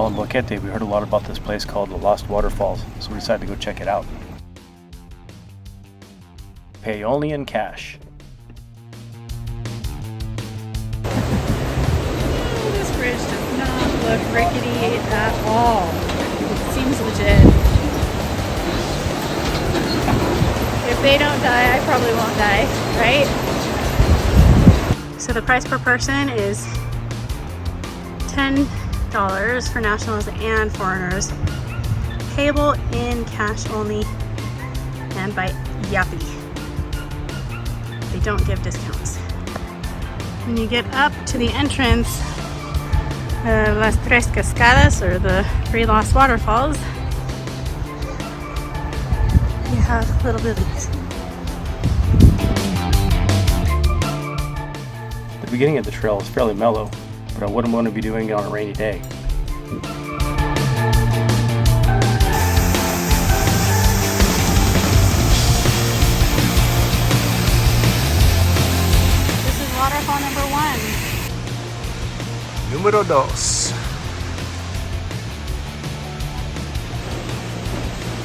in Boquete, we heard a lot about this place called the Lost Waterfalls, so we decided to go check it out. Pay only in cash. This bridge does not look rickety at all. It seems legit. If they don't die, I probably won't die, right? So the price per person is $10 for nationals and foreigners. Payable in cash only and by Yappy. They don't give discounts. When you get up to the entrance, Las Tres Cascadas, or the Three Lost Waterfalls, you have little boobies. The beginning of the trail is fairly mellow, but I wouldn't want to be doing it on a rainy day. This is waterfall number 1. Número dos.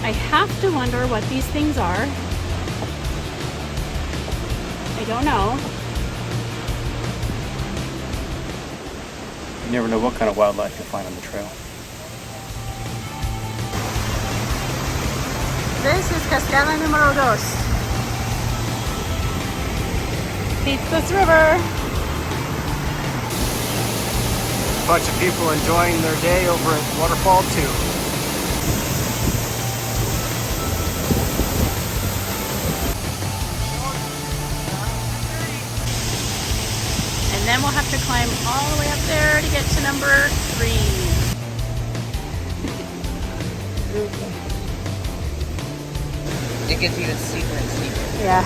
I have to wonder what these things are. I don't know. You never know what kind of wildlife you'll find on the trail. This is Cascada número 2. Beats this river. A bunch of people enjoying their day over at Waterfall 2. And then we'll have to climb all the way up there to get to number 3. It gets even steeper and steeper. Yeah.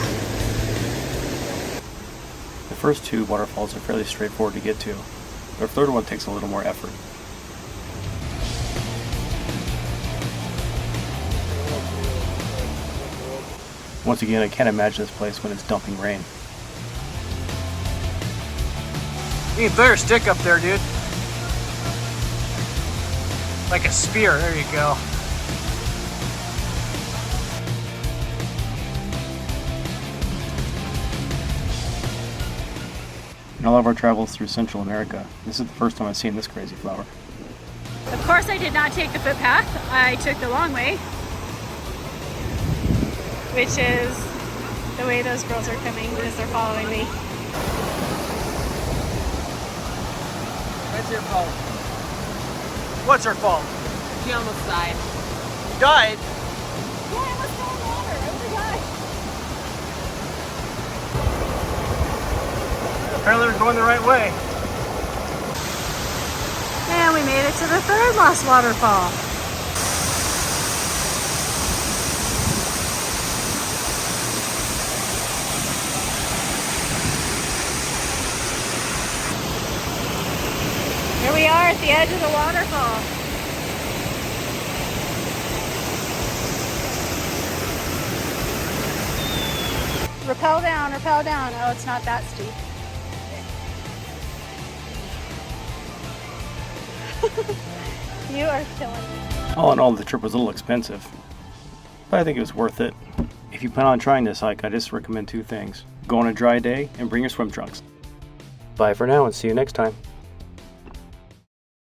The first 2 waterfalls are fairly straightforward to get to. The third one takes a little more effort. Once again, I can't imagine this place when it's dumping rain. You need a better stick up there, dude. Like a spear, there you go. In all of our travels through Central America, this is the first time I've seen this crazy flower. Of course I did not take the footpath. I took the long way, which is the way those girls are coming because they're following me. What's your fault? What's her fault? She almost died. You died? Yeah, I must go in water. I would have died. Apparently we're going the right way. And we made it to the 3rd Lost Waterfall. Here we are at the edge of the waterfall. Rappel down, rappel down. Oh, it's not that steep. You are killing me. All in all, the trip was a little expensive, but I think it was worth it. If you plan on trying this hike, I just recommend 2 things. Go on a dry day and bring your swim trunks. Bye for now and see you next time.